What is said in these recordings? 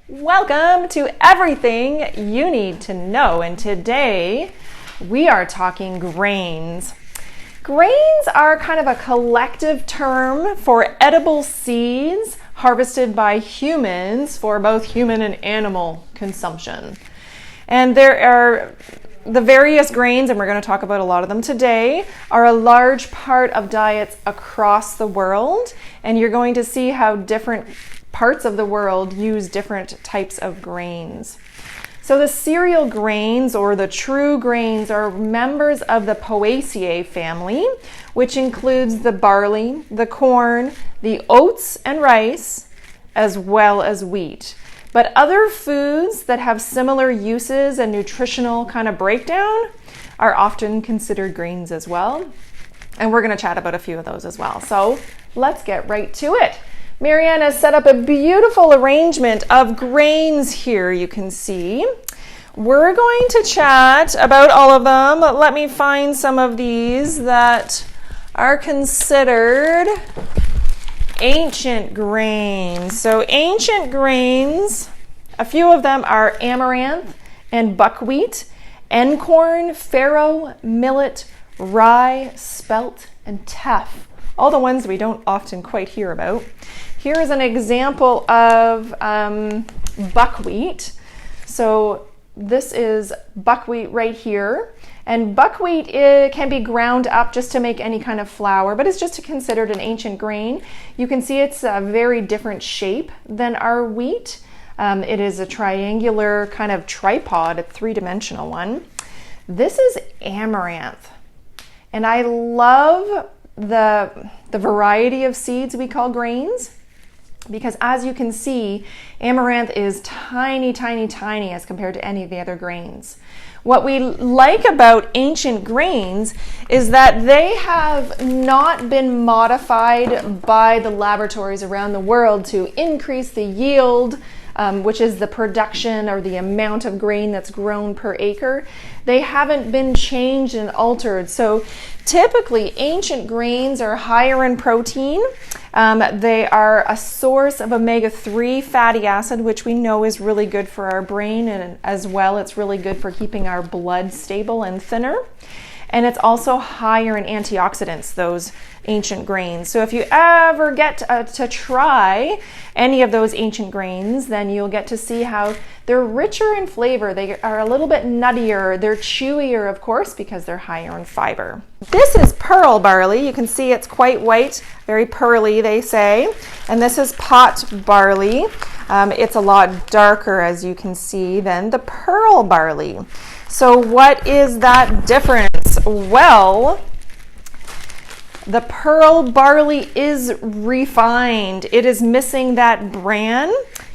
Welcome to Everything You Need to Know, and today we are talking grains. Grains are kind of a collective term for edible seeds harvested by humans for both human and animal consumption. And there are the various grains, and we're going to talk about a lot of them today, are a large part of diets across the world, and you're going to see how different parts of the world use different types of grains. So the cereal grains, or the true grains, are members of the Poaceae family, which includes the barley, the corn, the oats and rice, as well as wheat. But other foods that have similar uses and nutritional kind of breakdown are often considered grains as well. And we're going to chat about a few of those as well. So let's get right to it. Marianne has set up a beautiful arrangement of grains here, you can see. We're going to chat about all of them. Let me find some of these that are considered ancient grains. So ancient grains, a few of them are amaranth and buckwheat, encorn, farro, millet, rye, spelt, and teff. All the ones we don't often quite hear about. Here is an example of buckwheat. So this is buckwheat right here. And buckwheat can be ground up just to make any kind of flour, but it's just considered an ancient grain. You can see it's a very different shape than our wheat. It is a triangular kind of tripod, a three-dimensional one. This is amaranth. And I love the variety of seeds we call grains, because as you can see, amaranth is tiny, tiny, tiny as compared to any of the other grains. What we like about ancient grains is that they have not been modified by the laboratories around the world to increase the yield, which is the production or the amount of grain that's grown per acre. They haven't been changed and altered. So typically, ancient grains are higher in protein. They are a source of omega-3 fatty acid, which we know is really good for our brain, and as well, it's really good for keeping our blood stable and thinner. And it's also higher in antioxidants, those ancient grains. So if you ever get to try any of those ancient grains, then you'll get to see how they're richer in flavor. They are a little bit nuttier. They're chewier, of course, because they're higher in fiber. This is pearl barley. You can see it's quite white, very pearly, they say. And this is pot barley. It's a lot darker, as you can see, than the pearl barley. So what is that difference? Well, the pearl barley is refined. It is missing that bran,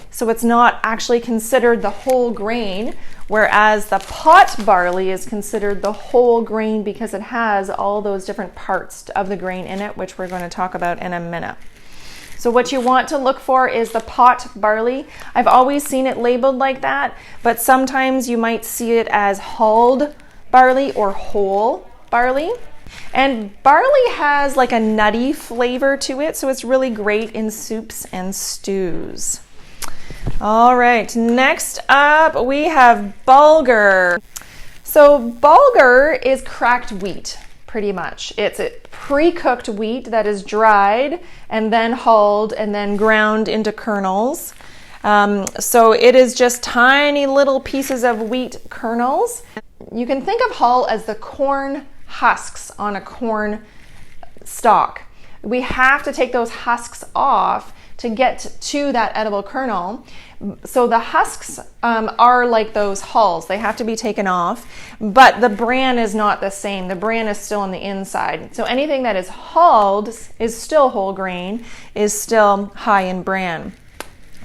so it's not actually considered the whole grain, whereas the pot barley is considered the whole grain because it has all those different parts of the grain in it, which we're going to talk about in a minute. So what you want to look for is the pot barley. I've always seen it labeled like that, but sometimes you might see it as hulled barley or whole barley. And barley has like a nutty flavor to it, so it's really great in soups and stews. All right, next up we have bulgur. So bulgur is cracked wheat, pretty much. It's a pre-cooked wheat that is dried and then hulled and then ground into kernels. So it is just tiny little pieces of wheat kernels. You can think of hull as the corn husks on a corn stalk. We have to take those husks off to get to that edible kernel. So the husks are like those hulls. They have to be taken off, but the bran is not the same. The bran is still on the inside. So anything that is hulled is still whole grain, is still high in bran.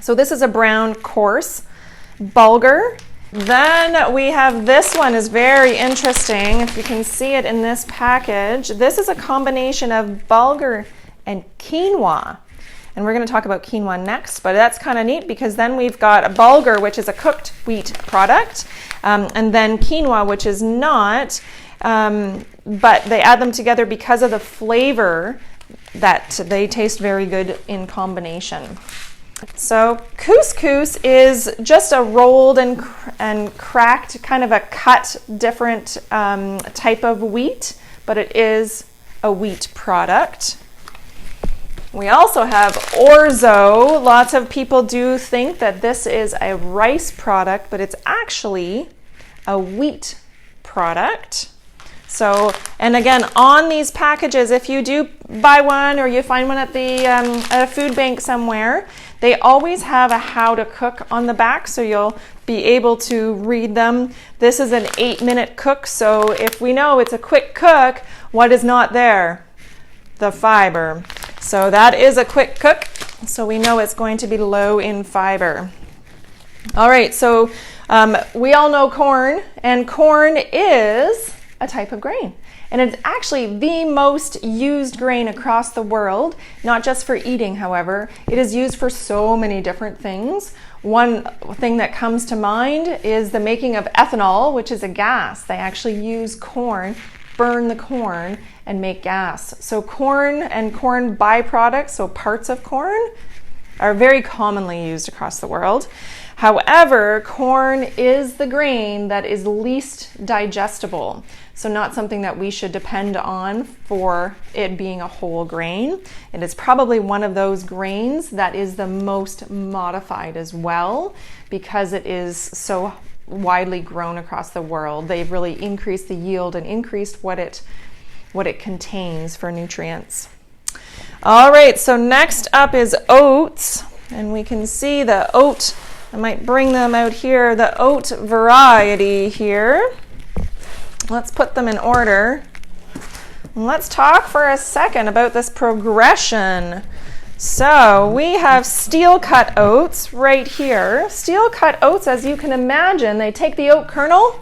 So this is a brown coarse bulgur. Then we have this one is very interesting. If you can see it in this package, this is a combination of bulgur and quinoa. And we're going to talk about quinoa next, but that's kind of neat because then we've got a bulgur, which is a cooked wheat product, and then quinoa, which is not, but they add them together because of the flavor that they taste very good in combination. So couscous is just a rolled and cracked, kind of a cut different type of wheat, but it is a wheat product. We also have orzo. Lots of people do think that this is a rice product, but it's actually a wheat product. So, and again, on these packages, if you do buy one or you find one at the at a food bank somewhere, they always have a how to cook on the back, so you'll be able to read them. This is an 8-minute cook, so if we know it's a quick cook, what is not there? The fiber. So that is a quick cook, so we know it's going to be low in fiber. All right, so we all know corn, and corn is a type of grain. And it's actually the most used grain across the world, not just for eating, however. It is used for so many different things. One thing that comes to mind is the making of ethanol, which is a gas. They actually use corn, burn the corn, and make gas. So corn and corn byproducts, so parts of corn, are very commonly used across the world. However, corn is the grain that is least digestible, so not something that we should depend on for it being a whole grain. It is probably one of those grains that is the most modified as well, because it is so widely grown across the world. They've really increased the yield and increased what it contains for nutrients. All right, so next up is oats, and we can see the oat. I might bring them out here, the oat variety here. Let's put them in order. And let's talk for a second about this progression. So we have steel cut oats right here. Steel cut oats, as you can imagine, they take the oat kernel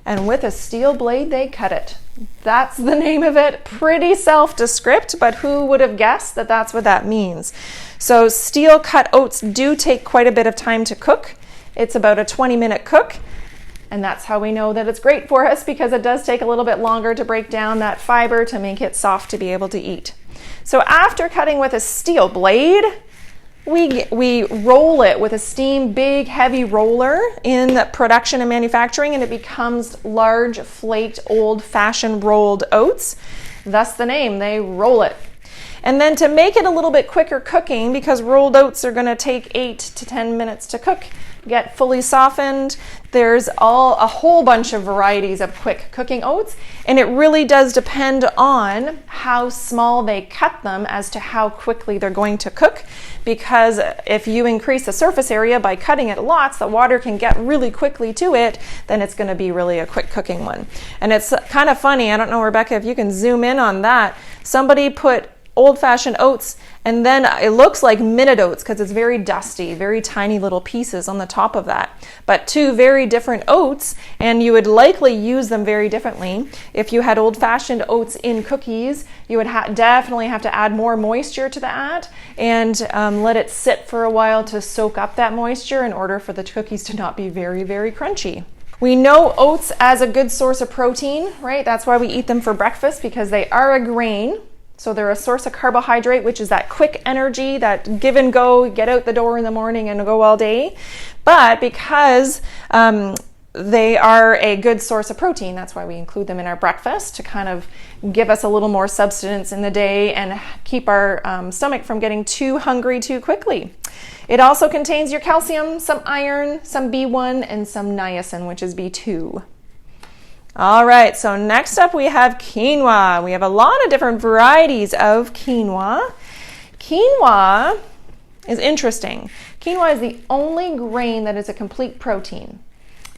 and with a steel blade they cut it. That's the name of it. Pretty self-descript, but who would have guessed that that's what that means? So steel cut oats do take quite a bit of time to cook. It's about a 20-minute cook, and that's how we know that it's great for us, because it does take a little bit longer to break down that fiber to make it soft to be able to eat. So after cutting with a steel blade, we roll it with a steam big heavy roller in the production and manufacturing, and it becomes large flaked old-fashioned rolled oats. Thus the name, they roll it. And then to make it a little bit quicker cooking, because rolled oats are going to take 8 to 10 minutes to cook, get fully softened, there's a whole bunch of varieties of quick cooking oats, and it really does depend on how small they cut them as to how quickly they're going to cook, because if you increase the surface area by cutting it lots, the water can get really quickly to it, then it's going to be really a quick cooking one. And it's kind of funny, I don't know, Rebecca, if you can zoom in on that. Somebody put old-fashioned oats, and then it looks like minute oats because it's very dusty, very tiny little pieces on the top of that. But two very different oats, and you would likely use them very differently. If you had old-fashioned oats in cookies, you would definitely have to add more moisture to that and let it sit for a while to soak up that moisture in order for the cookies to not be very, very crunchy. We know oats as a good source of protein, right? That's why we eat them for breakfast, because they are a grain. So they're a source of carbohydrate, which is that quick energy, that give and go, get out the door in the morning and go all day. But because they are a good source of protein, that's why we include them in our breakfast, to kind of give us a little more substance in the day and keep our stomach from getting too hungry too quickly. It also contains your calcium, some iron, some B1, and some niacin, which is B2. All right, so next up we have quinoa. We have a lot of different varieties of quinoa. Quinoa is interesting. Quinoa is the only grain that is a complete protein.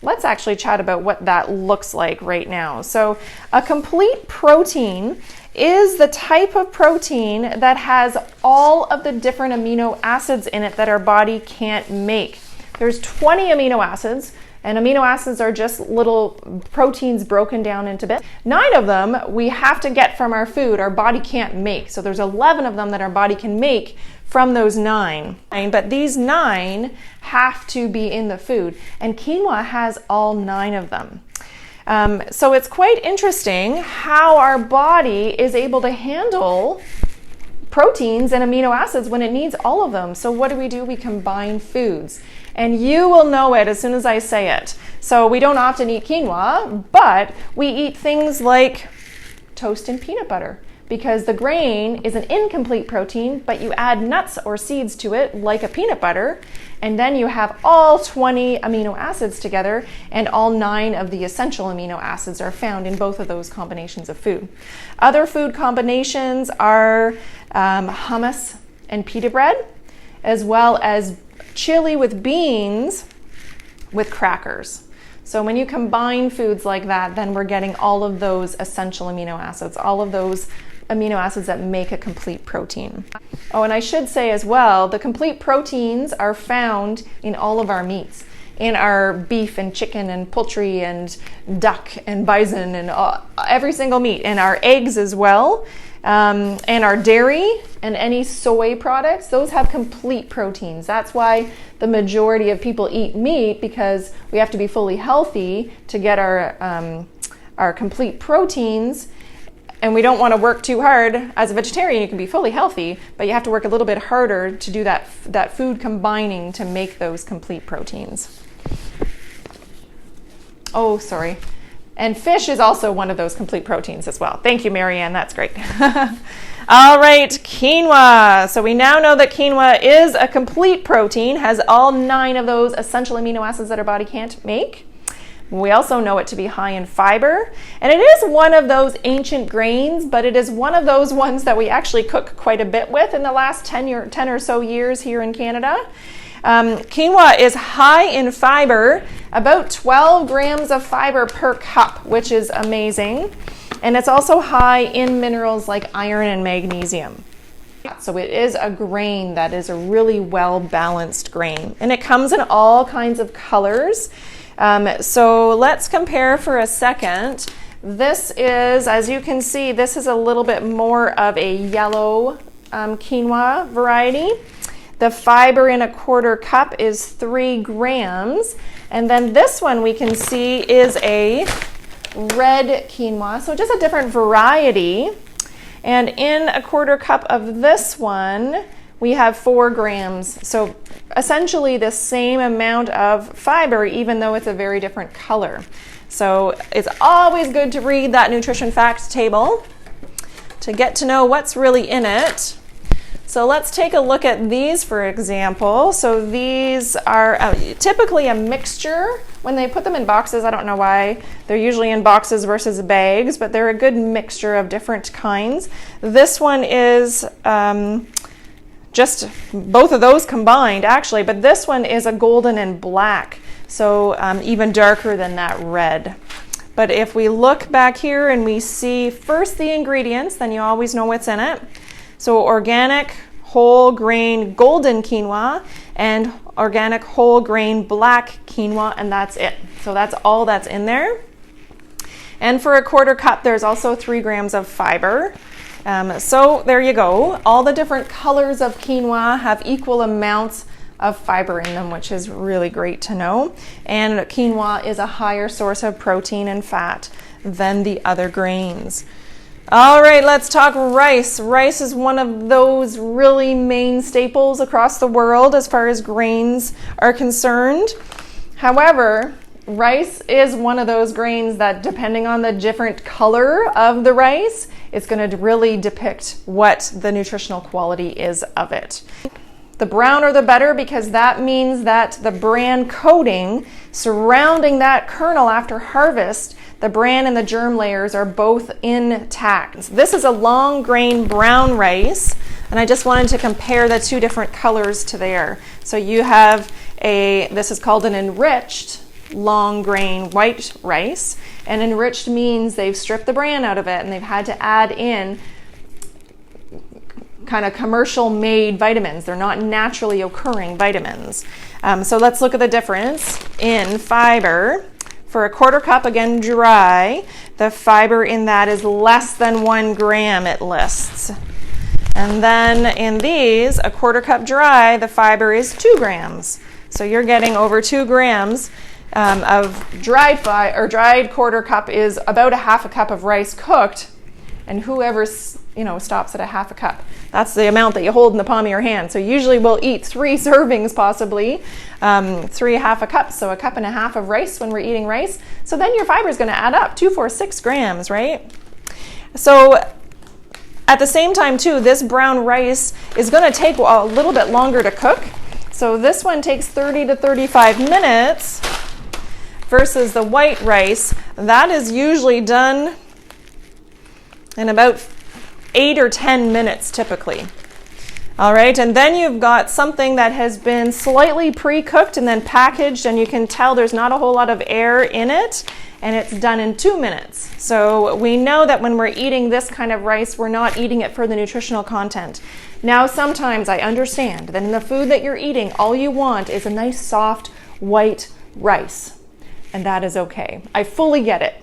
Let's actually chat about what that looks like right now. So a complete protein is the type of protein that has all of the different amino acids in it that our body can't make. There's 20 amino acids. And amino acids are just little proteins broken down into bits. 9 of them we have to get from our food, our body can't make. So there's 11 of them that our body can make from those 9. But these 9 have to be in the food. And quinoa has all 9 of them. So it's quite interesting how our body is able to handle proteins and amino acids when it needs all of them. So what do? We combine foods. And you will know it as soon as I say it. So we don't often eat quinoa, but we eat things like toast and peanut butter, because the grain is an incomplete protein, but you add nuts or seeds to it like a peanut butter, and then you have all 20 amino acids together, and all 9 of the essential amino acids are found in both of those combinations of food. Other food combinations are hummus and pita bread, as well as chili with beans with crackers. So when you combine foods like that, then we're getting all of those essential amino acids, all of those amino acids that make a complete protein. Oh, and I should say as well, the complete proteins are found in all of our meats, in our beef and chicken and poultry and duck and bison and every single meat, and our eggs as well, and our dairy and any soy products. Those have complete proteins. That's why the majority of people eat meat, because we have to be fully healthy to get our complete proteins. And we don't want to work too hard. As a vegetarian, you can be fully healthy, but you have to work a little bit harder to do that food combining to make those complete proteins. Oh, sorry. And fish is also one of those complete proteins as well. Thank you, Marianne. That's great. All right, quinoa. So we now know that quinoa is a complete protein, has all 9 of those essential amino acids that our body can't make. We also know it to be high in fiber, and it is one of those ancient grains, but it is one of those ones that we actually cook quite a bit with in the last 10 or so years here in Canada. Quinoa is high in fiber, about 12 grams of fiber per cup, which is amazing. And it's also high in minerals like iron and magnesium. So it is a grain that is a really well-balanced grain, and it comes in all kinds of colors. So let's compare for a second. This is, as you can see, this is a little bit more of a yellow quinoa variety. The fiber in a quarter cup is 3 grams. And then this one we can see is a red quinoa, so just a different variety. And in a quarter cup of this one, we have 4 grams. So essentially the same amount of fiber, even though it's a very different color. So it's always good to read that nutrition facts table to get to know what's really in it. So let's take a look at these, for example. So these are typically a mixture. When they put them in boxes, I don't know why they're usually in boxes versus bags, but they're a good mixture of different kinds. This one is just both of those combined, actually, but this one is a golden and black, so even darker than that red. But if we look back here and we see first the ingredients, then you always know what's in it. So organic whole grain golden quinoa and organic whole grain black quinoa, and that's it. So that's all that's in there. And for a quarter cup, there's also 3 grams of fiber. So there you go. All the different colors of quinoa have equal amounts of fiber in them, which is really great to know. And quinoa is a higher source of protein and fat than the other grains. All right, let's talk rice. Rice is one of those really main staples across the world as far as grains are concerned. However, rice is one of those grains that, depending on the different color of the rice, it's going to really depict what the nutritional quality is of it. The browner the better, because that means that the bran coating surrounding that kernel after harvest, the bran and the germ layers are both intact. This is a long grain brown rice, and I just wanted to compare the 2 different colors to there. So you have this is called an enriched long grain white rice, and enriched means they've stripped the bran out of it and they've had to add in kind of commercial made vitamins. They're not naturally occurring vitamins. So let's look at the difference in fiber. For a quarter cup, again dry, the fiber in that is less than 1 gram, it lists. And then in these, a quarter cup dry, the fiber is 2 grams. So you're getting over 2 grams of dried quarter cup is about a half a cup of rice cooked and whoever, stops at a half a cup. That's the amount that you hold in the palm of your hand. So usually we'll eat 3 servings possibly, 3 half a cup, so a cup and a half of rice when we're eating rice. So then your fiber is going to add up, 2, 4, 6 grams, right? So at the same time too, this brown rice is going to take a little bit longer to cook. So this one takes 30 to 35 minutes versus the white rice. That is usually done in about 8 or 10 minutes typically. All right, and then you've got something that has been slightly pre-cooked and then packaged, and you can tell there's not a whole lot of air in it, and it's done in 2 minutes. So we know that when we're eating this kind of rice, we're not eating it for the nutritional content. Now, sometimes I understand that in the food that you're eating, all you want is a nice soft white rice, and that is okay. I fully get it.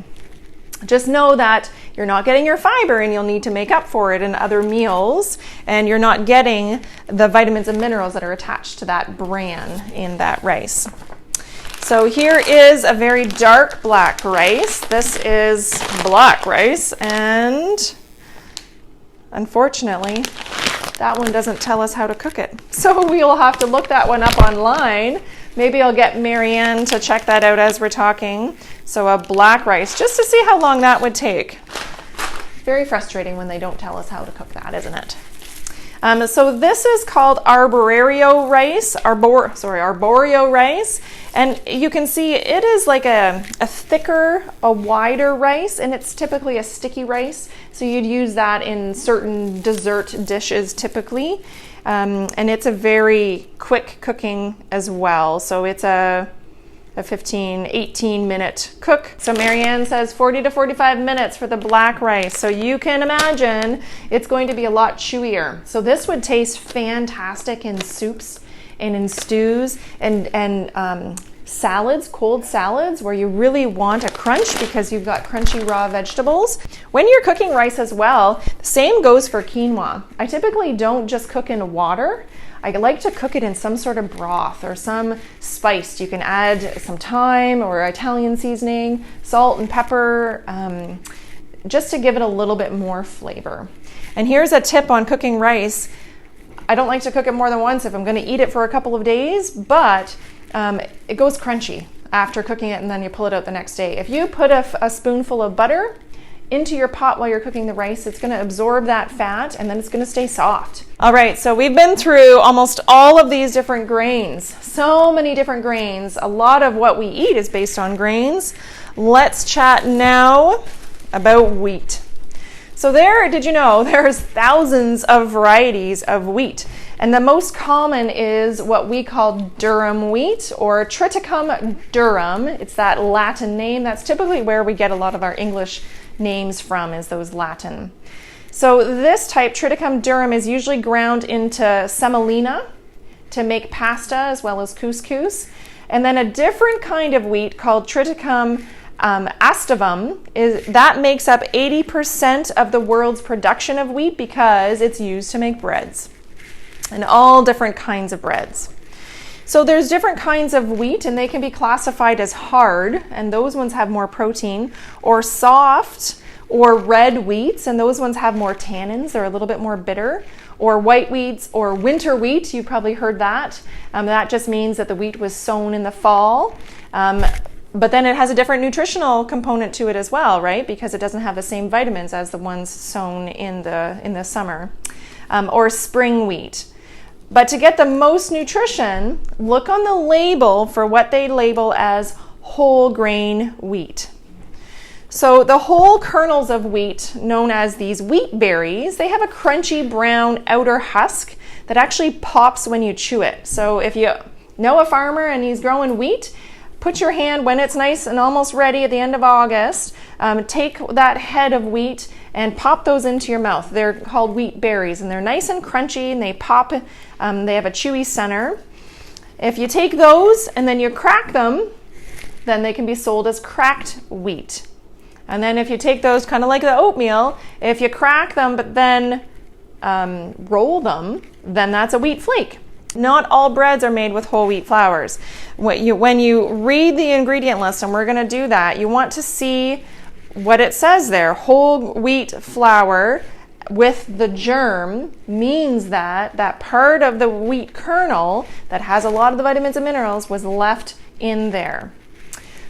Just know that you're not getting your fiber and you'll need to make up for it in other meals, and you're not getting the vitamins and minerals that are attached to that bran in that rice. So here is a very dark black rice. This is black rice, and unfortunately, that one doesn't tell us how to cook it. So we'll have to look that one up online. Maybe I'll get Marianne to check that out as we're talking. So a black rice, just to see how long that would take. Very frustrating when they don't tell us how to cook that, isn't it? So this is called arborio rice, arborio rice. And you can see it is like a thicker, a wider rice, and it's typically a sticky rice. So you'd use that in certain dessert dishes typically. And it's a very quick cooking as well. So it's a 15, 18 minute cook. So Marianne says 40 to 45 minutes for the black rice. So you can imagine it's going to be a lot chewier. So this would taste fantastic in soups and in stews and salads, cold salads, where you really want a crunch because you've got crunchy raw vegetables. When you're cooking rice as well, the same goes for quinoa. I typically don't just cook in water. I like to cook it in some sort of broth or some spice. You can add some thyme or Italian seasoning, salt and pepper, just to give it a little bit more flavor. And here's a tip on cooking rice. I don't like to cook it more than once if I'm going to eat it for a couple of days, but it goes crunchy after cooking it, and then you pull it out the next day. If you put a spoonful of butter into your pot while you're cooking the rice, it's going to absorb that fat, and then it's going to stay soft. All right, so we've been through almost all of these different grains. So many different grains. A lot of what we eat is based on grains. Let's chat now about wheat. So did you know there's thousands of varieties of wheat? And the most common is what we call durum wheat or Triticum durum. It's that Latin name. That's typically where we get a lot of our English names from, is those Latin. So this type, Triticum durum, is usually ground into semolina to make pasta as well as couscous. And then a different kind of wheat called Triticum aestivum that makes up 80% of the world's production of wheat because it's used to make breads, and all different kinds of breads. So there's different kinds of wheat, and they can be classified as hard, and those ones have more protein, or soft or red wheats, and those ones have more tannins. They're a little bit more bitter. Or white wheats or winter wheat. You've probably heard that. That just means that the wheat was sown in the fall. But then it has a different nutritional component to it as well, right? Because it doesn't have the same vitamins as the ones sown in the summer. Or spring wheat. But to get the most nutrition, look on the label for what they label as whole grain wheat. So the whole kernels of wheat, known as these wheat berries, they have a crunchy brown outer husk that actually pops when you chew it. So if you know a farmer and he's growing wheat, put your hand when it's nice and almost ready at the end of August, take that head of wheat and pop those into your mouth. They're called wheat berries, and they're nice and crunchy, and they pop. They have a chewy center. If you take those and then you crack them, then they can be sold as cracked wheat. And then if you take those, kind of like the oatmeal, if you crack them but then roll them, then that's a wheat flake. Not all breads are made with whole wheat flours. When you read the ingredient list, and we're going to do that, you want to see what it says there, whole wheat flour with the germ, means that that part of the wheat kernel that has a lot of the vitamins and minerals was left in there.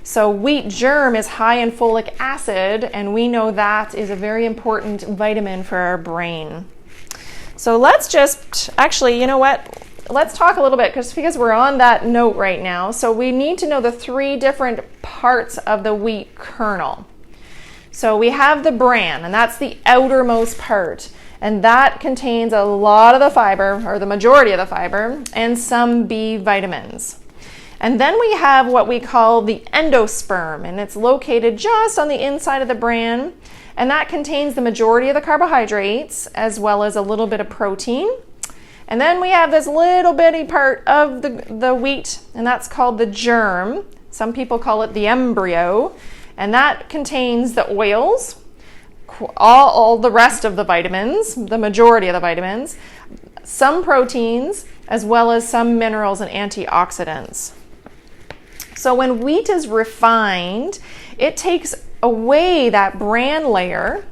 So wheat germ is high in folic acid, and we know that is a very important vitamin for our brain. So let's just, actually, you know what? Let's talk a little bit, because we're on that note right now. So we need to know the 3 different parts of the wheat kernel. So we have the bran, and that's the outermost part, and that contains a lot of the fiber, or the majority of the fiber, and some B vitamins. And then we have what we call the endosperm, and it's located just on the inside of the bran, and that contains the majority of the carbohydrates as well as a little bit of protein. And then we have this little bitty part of the wheat, and that's called the germ. Some people call it the embryo, and that contains the oils, all the rest of the vitamins, the majority of the vitamins, some proteins, as well as some minerals and antioxidants. So when wheat is refined, it takes away that bran layer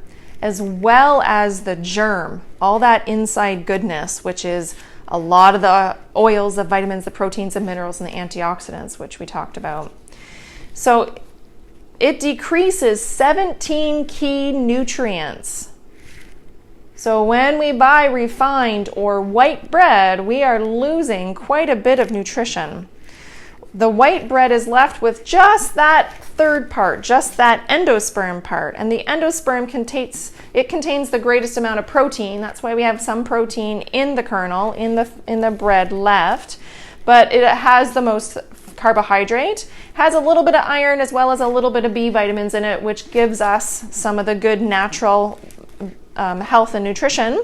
as well as the germ, all that inside goodness, which is a lot of the oils, the vitamins, the proteins, the minerals, and the antioxidants, which we talked about. So it decreases 17 key nutrients. So when we buy refined or white bread, we are losing quite a bit of nutrition. The white bread is left with just that third part, just that endosperm part. And the endosperm contains the greatest amount of protein. That's why we have some protein in the kernel, in the bread left. But it has the most carbohydrate, has a little bit of iron as well as a little bit of B vitamins in it, which gives us some of the good natural health and nutrition.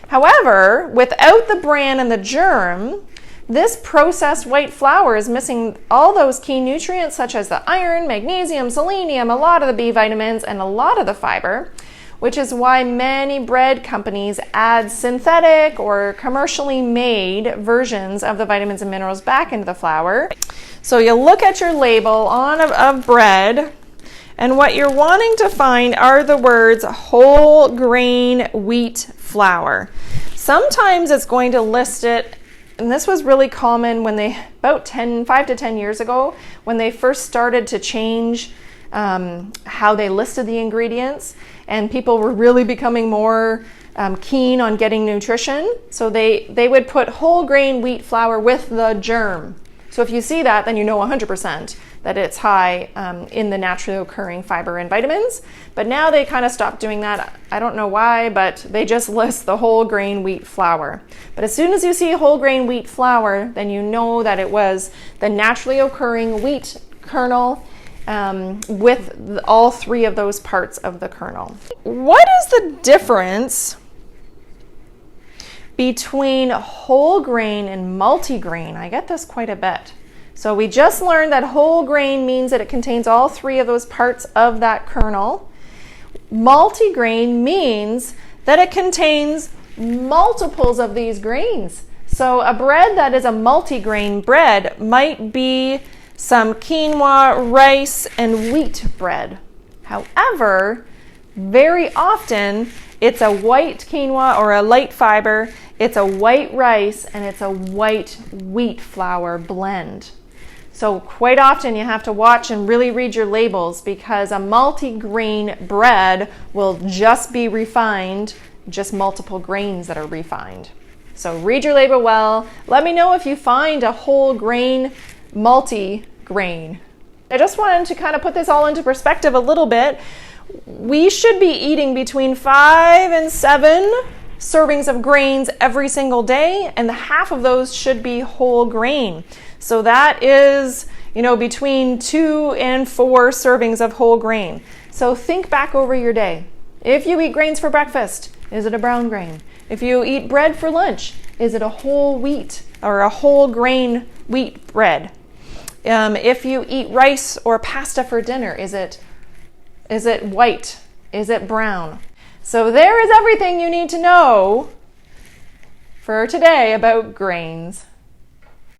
However, without the bran and the germ, this processed white flour is missing all those key nutrients such as the iron, magnesium, selenium, a lot of the B vitamins, and a lot of the fiber, which is why many bread companies add synthetic or commercially made versions of the vitamins and minerals back into the flour. So you look at your label of bread, and what you're wanting to find are the words whole grain wheat flour. Sometimes it's going to list it. And this was really common when about 5 to 10 years ago, when they first started to change how they listed the ingredients, and people were really becoming more keen on getting nutrition. So they would put whole grain wheat flour with the germ. So if you see that, then you know 100% that it's high in the naturally occurring fiber and vitamins. But now they kind of stopped doing that. I don't know why, but they just list the whole grain wheat flour. But as soon as you see whole grain wheat flour, then you know that it was the naturally occurring wheat kernel with all 3 of those parts of the kernel. What is the difference between whole grain and multigrain? I get this quite a bit. So we just learned that whole grain means that it contains all 3 of those parts of that kernel. Multigrain means that it contains multiples of these grains. So a bread that is a multigrain bread might be some quinoa, rice, and wheat bread. However, very often it's a white quinoa or a light fiber, it's a white rice, and it's a white wheat flour blend. So quite often you have to watch and really read your labels, because a multi-grain bread will just be refined, just multiple grains that are refined. So read your label well. Let me know if you find a whole grain multi-grain. I just wanted to kind of put this all into perspective a little bit. We should be eating between 5 and 7 servings of grains every single day, and half of those should be whole grain. So that is, between 2 and 4 servings of whole grain. So think back over your day. If you eat grains for breakfast, is it a brown grain? If you eat bread for lunch, is it a whole wheat or a whole grain wheat bread? If you eat rice or pasta for dinner, is it white? Is it brown? So there is everything you need to know for today about grains.